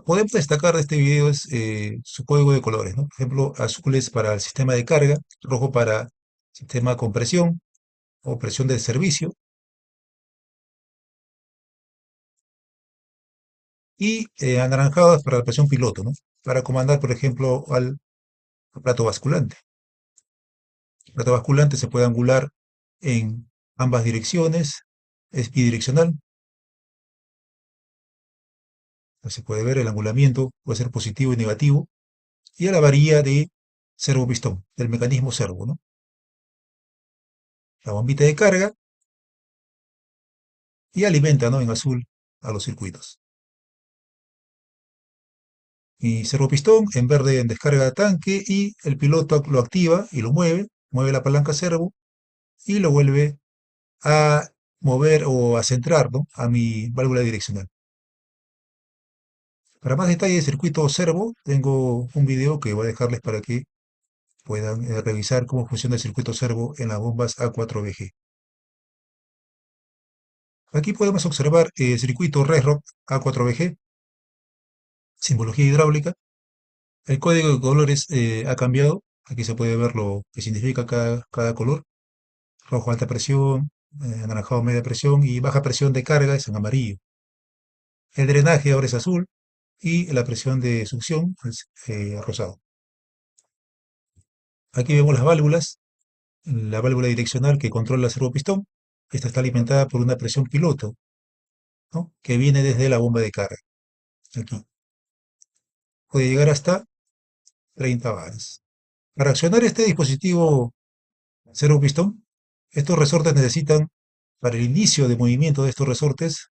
Podemos destacar de este video es su código de colores, ¿no? Por ejemplo, azul es para el sistema de carga, rojo para sistema con presión o presión de servicio, y anaranjado es para la presión piloto, ¿no? Para comandar, por ejemplo, al plato basculante. El plato basculante se puede angular en ambas direcciones, es bidireccional. Se puede ver el angulamiento, puede ser positivo y negativo, y a la varilla de servopistón, del mecanismo servo, ¿no? La bombita de carga y alimenta, ¿no? En azul a los circuitos. Y servopistón en verde en descarga de tanque, y el piloto lo activa y lo mueve la palanca servo y lo vuelve a mover o a centrar, ¿no? A mi válvula direccional. Para más detalle de circuito servo, tengo un video que voy a dejarles para que puedan revisar cómo funciona el circuito servo en las bombas A4BG. Aquí podemos observar el circuito RESROC A4BG, simbología hidráulica. El código de colores ha cambiado. Aquí se puede ver lo que significa cada color. Rojo alta presión, anaranjado media presión y baja presión de carga es en amarillo. El drenaje ahora es azul y la presión de succión es rosado. Aquí vemos las válvulas. La válvula direccional que controla el servopistón. Esta está alimentada por una presión piloto, ¿no? Que viene desde la bomba de carga. Aquí. Puede llegar hasta 30 bares. Para accionar este dispositivo servopistón, estos resortes necesitan, para el inicio de movimiento de estos resortes,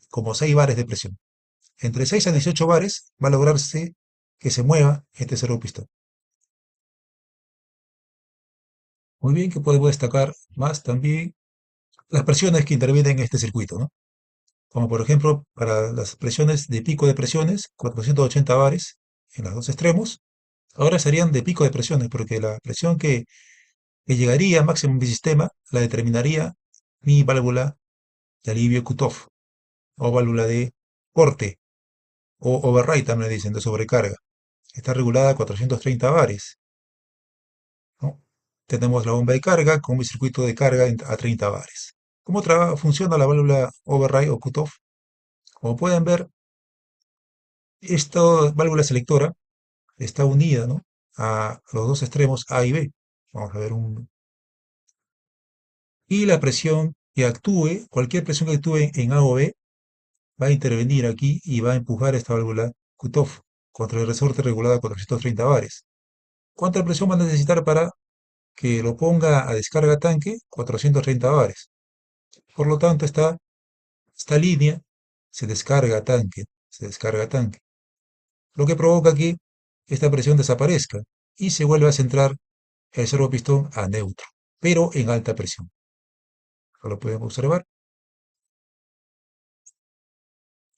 como 6 bares de presión. Entre 6 a 18 bares va a lograrse que se mueva este servopistón. Muy bien, que podemos destacar más también las presiones que intervienen en este circuito, ¿no? Como por ejemplo, para las presiones de pico de presiones, 480 bares en los dos extremos, ahora serían de pico de presiones, porque la presión que llegaría máximo en mi sistema la determinaría mi válvula de alivio cutoff, o válvula de corte, o override también le dicen, de sobrecarga. Está regulada a 430 bares, ¿no? Tenemos la bomba de carga con mi circuito de carga a 30 bares. ¿Cómo funciona la válvula override o cutoff? Como pueden ver, esta válvula selectora está unida, ¿no? A los dos extremos A y B. Vamos a ver y la presión que actúe, cualquier presión que actúe en A o B, va a intervenir aquí y va a empujar esta válvula cutoff contra el resorte regulado a 430 bares. ¿Cuánta presión va a necesitar para que lo ponga a descarga tanque? 430 bares. Por lo tanto, esta línea se descarga tanque, lo que provoca que esta presión desaparezca y se vuelve a centrar el servopistón a neutro, pero en alta presión. Lo pueden observar.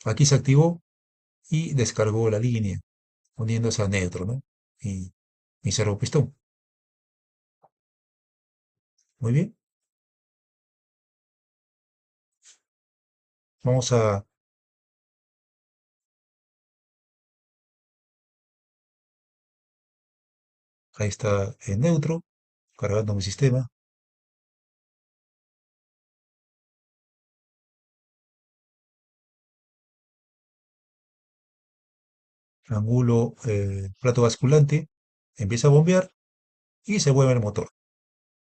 Aquí se activó y descargó la línea, uniéndose a neutro, ¿no? Y mi servopistón. Muy bien. Vamos a... Ahí está en neutro, cargando mi sistema. Angulo plato basculante, empieza a bombear y se mueve el motor.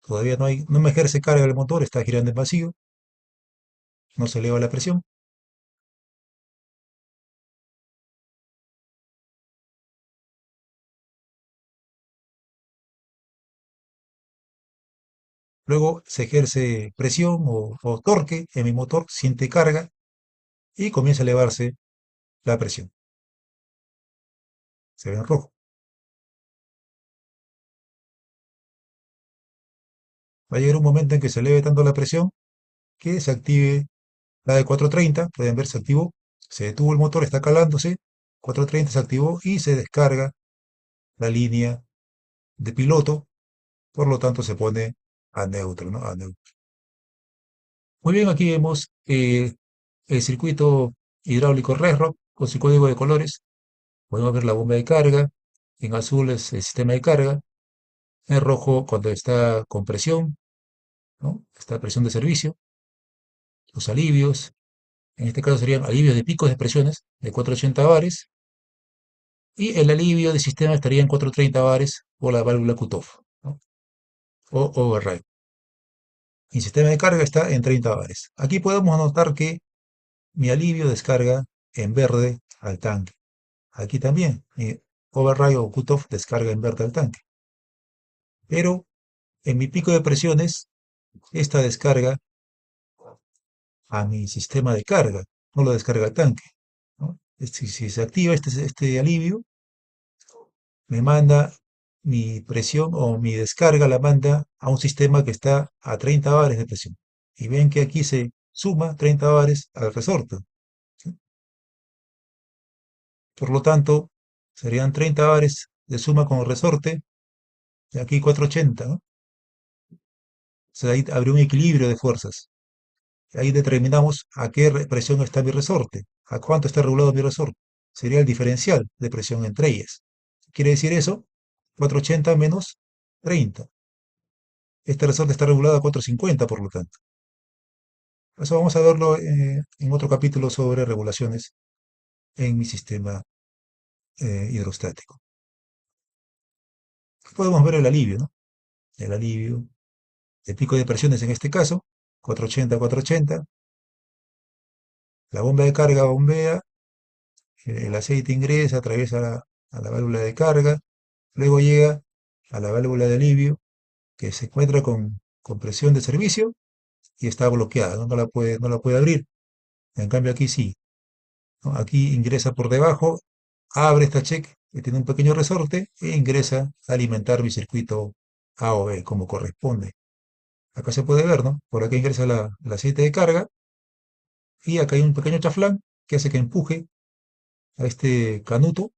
Todavía no me ejerce carga el motor, está girando en vacío, no se eleva la presión. Luego se ejerce presión o torque en mi motor, siente carga y comienza a elevarse la presión. Se ve en rojo. Va a llegar un momento en que se eleve tanto la presión que se active la de 430. Pueden ver, se activó. Se detuvo el motor, está calándose. 430 se activó y se descarga la línea de piloto. Por lo tanto, se pone a neutro, ¿no? A neutro. Muy bien, aquí vemos el circuito hidráulico RESROC con su código de colores. Podemos ver la bomba de carga. En azul es el sistema de carga. En rojo cuando está con presión, ¿no? Está presión de servicio. Los alivios. En este caso serían alivios de picos de presiones de 480 bares. Y el alivio de sistema estaría en 430 bares por la válvula cutoff, ¿no? O override. Mi sistema de carga está en 30 bares. Aquí podemos notar que mi alivio descarga en verde al tanque. Aquí también mi override o cutoff descarga en verde al tanque. Pero en mi pico de presiones, esta descarga a mi sistema de carga, no lo descarga el tanque, ¿no? Si se activa este alivio, me manda mi presión o mi descarga la manda a un sistema que está a 30 bares de presión. Y ven que aquí se suma 30 bares al resorte, ¿sí? Por lo tanto, serían 30 bares de suma con el resorte, y aquí 480, ¿no? O sea, ahí habría un equilibrio de fuerzas. Ahí determinamos a qué presión está mi resorte, a cuánto está regulado mi resorte. Sería el diferencial de presión entre ellas. ¿Quiere decir eso? 480 menos 30. Este resorte está regulado a 450, por lo tanto. Eso vamos a verlo en otro capítulo sobre regulaciones en mi sistema hidrostático. Podemos ver el alivio, ¿no? El alivio, el pico de presiones en este caso, 480, 480. La bomba de carga bombea, el aceite ingresa, atraviesa a la válvula de carga, luego llega a la válvula de alivio, que se encuentra con presión de servicio y está bloqueada, ¿no? No la puede abrir. En cambio aquí sí, ¿no? Aquí ingresa por debajo, abre esta check que tiene un pequeño resorte e ingresa a alimentar mi circuito A o B como corresponde. Acá se puede ver, ¿no? Por acá ingresa el aceite de carga y acá hay un pequeño chaflán que hace que empuje a este canuto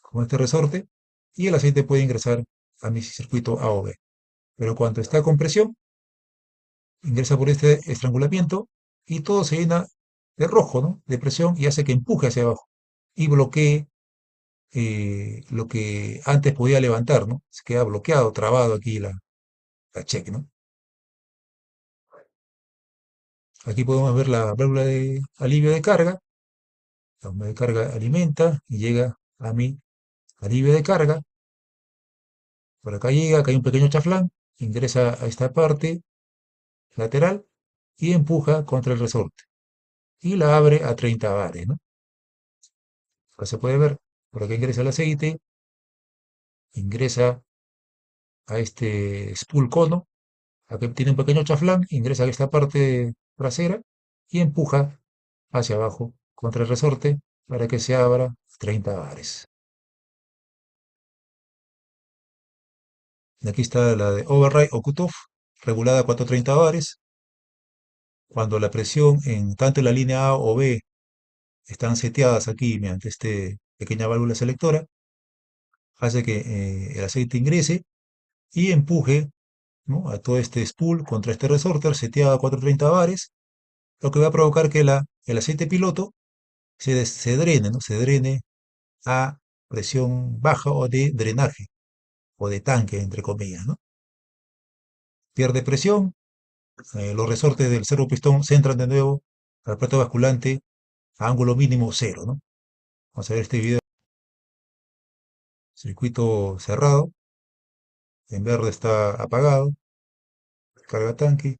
con este resorte y el aceite puede ingresar a mi circuito A o B. Pero cuando está con presión, ingresa por este estrangulamiento y todo se llena de rojo, ¿no? De presión y hace que empuje hacia abajo y bloquee lo que antes podía levantar, ¿no? Se queda bloqueado, trabado aquí la check, ¿no? Aquí podemos ver la válvula de alivio de carga. La bomba de carga alimenta y llega a mi alivio de carga. Por acá llega, acá hay un pequeño chaflán, ingresa a esta parte lateral y empuja contra el resorte. Y la abre a 30 bares, ¿no? Acá se puede ver, por acá ingresa el aceite, ingresa a este spool cono, aquí tiene un pequeño chaflán, ingresa a esta parte trasera y empuja hacia abajo contra el resorte para que se abra 30 bares. Y aquí está la de override o cutoff, regulada a 430 bares. Cuando la presión en tanto en la línea A o B están seteadas aquí mediante esta pequeña válvula selectora, hace que el aceite ingrese y empuje, ¿no? A todo este spool contra este resorter seteado a 430 bares, lo que va a provocar que el aceite piloto se drene, ¿no? Se drene a presión baja o de drenaje, o de tanque, entre comillas, ¿no? Pierde presión, los resortes del servopistón se entran de nuevo al plato basculante a ángulo mínimo cero, ¿no? Vamos a ver este video. Circuito cerrado, en verde está apagado, carga tanque,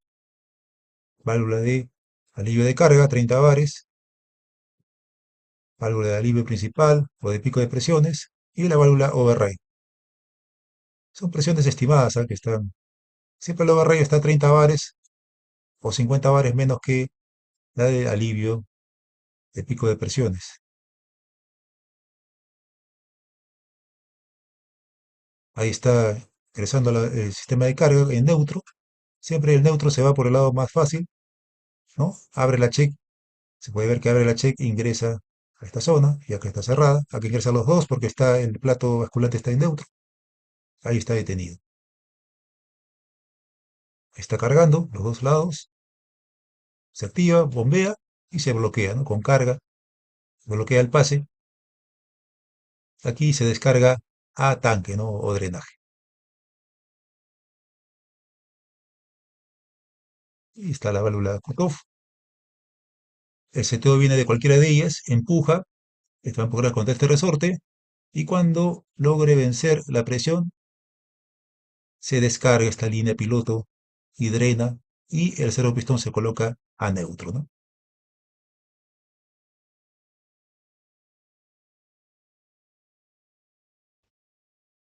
válvula de alivio de carga, 30 bares, válvula de alivio principal o de pico de presiones y la válvula override. Son presiones estimadas, ¿ah? Que están. Siempre el override está a 30 bares o 50 bares menos que la de alivio de pico de presiones. Ahí está ingresando el sistema de carga en neutro. Siempre el neutro se va por el lado más fácil, ¿no? Abre la check, se puede ver que abre la check, ingresa a esta zona, ya que está cerrada. Aquí ingresan los dos porque el plato basculante está en neutro. Ahí está detenido. Está cargando los dos lados, se activa, bombea y se bloquea, ¿no? Con carga, bloquea el pase aquí se descarga a tanque, ¿no? O drenaje. Y está la válvula cutoff. El seteo viene de cualquiera de ellas, empuja, esta va a empujar contra este resorte, y cuando logre vencer la presión, se descarga esta línea piloto y drena, y el servopistón se coloca a neutro, ¿no?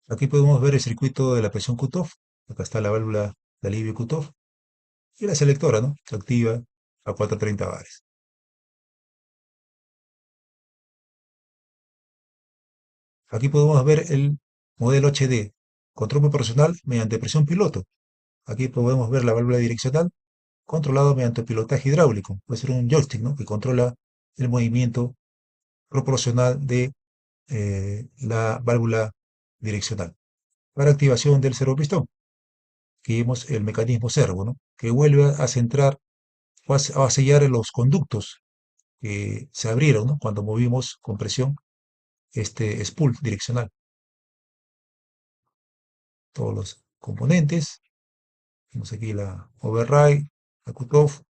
Aquí podemos ver el circuito de la presión cutoff. Acá está la válvula de alivio cutoff y la selectora, ¿no? Se activa a 430 bares. Aquí podemos ver el modelo HD, control proporcional mediante presión piloto. Aquí podemos ver la válvula direccional controlado mediante pilotaje hidráulico. Puede ser un joystick, ¿no? Que controla el movimiento proporcional de la válvula direccional. Para activación del servopistón, que vemos el mecanismo servo, ¿no? Que vuelve a centrar o a sellar los conductos que se abrieron, ¿no? Cuando movimos con presión este spool direccional. Todos los componentes. Vemos aquí la override, la cutoff,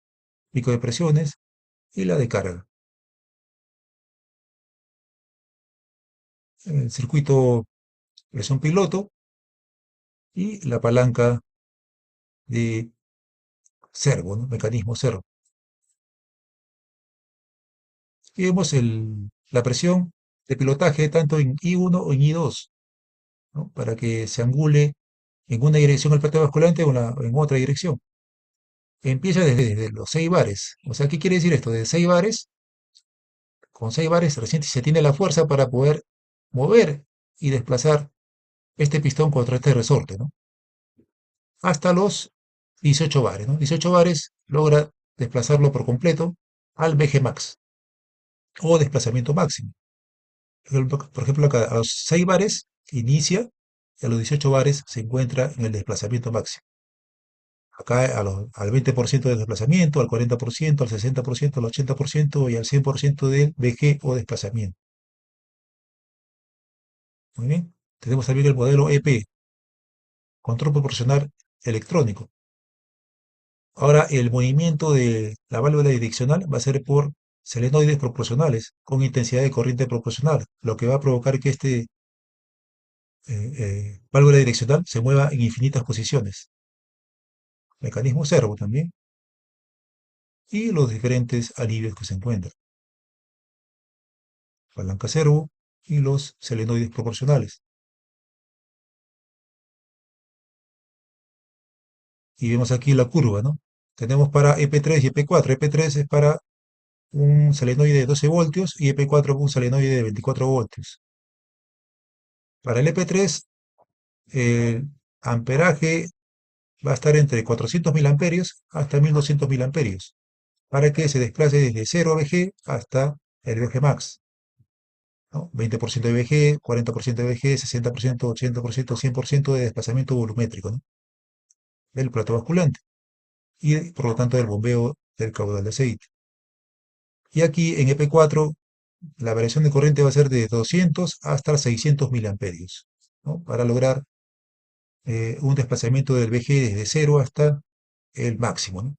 pico de presiones y la de carga. El circuito presión piloto y la palanca de servo, ¿no? Mecanismo servo. Y vemos la presión de pilotaje tanto en I1 o en I2, ¿no? Para que se angule en una dirección el plato basculante o en otra dirección. Empieza desde los 6 bares. O sea, ¿qué quiere decir esto? De 6 bares, con 6 bares recién se tiene la fuerza para poder mover y desplazar este pistón contra este resorte, ¿no? Hasta los 18 bares, ¿no? 18 bares logra desplazarlo por completo al VG max o desplazamiento máximo. Por ejemplo, acá a los 6 bares inicia y a los 18 bares se encuentra en el desplazamiento máximo. Acá al 20% del desplazamiento, al 40%, al 60%, al 80% y al 100% del VG o desplazamiento. Muy bien. Tenemos también el modelo EP, control proporcional electrónico. Ahora el movimiento de la válvula direccional va a ser por solenoides proporcionales con intensidad de corriente proporcional, lo que va a provocar que válvula direccional se mueva en infinitas posiciones. Mecanismo servo también y los diferentes alivios que se encuentran. Palanca servo y los solenoides proporcionales. Y vemos aquí la curva, ¿no? Tenemos para EP3 y EP4. EP3 es para un solenoide de 12 voltios y EP4 un solenoide de 24 voltios. Para el EP3, el amperaje va a estar entre 400 miliamperios hasta 1200 miliamperios, para que se desplace desde 0 VG hasta el VG max, ¿no? 20% de VG, 40% de VG, 60%, 80%, 100% de desplazamiento volumétrico, ¿no? Del plato basculante y por lo tanto del bombeo del caudal de aceite. Y aquí en EP4 la variación de corriente va a ser de 200 hasta 600 miliamperios, ¿no? Para lograr un desplazamiento del VG desde 0 hasta el máximo, ¿no?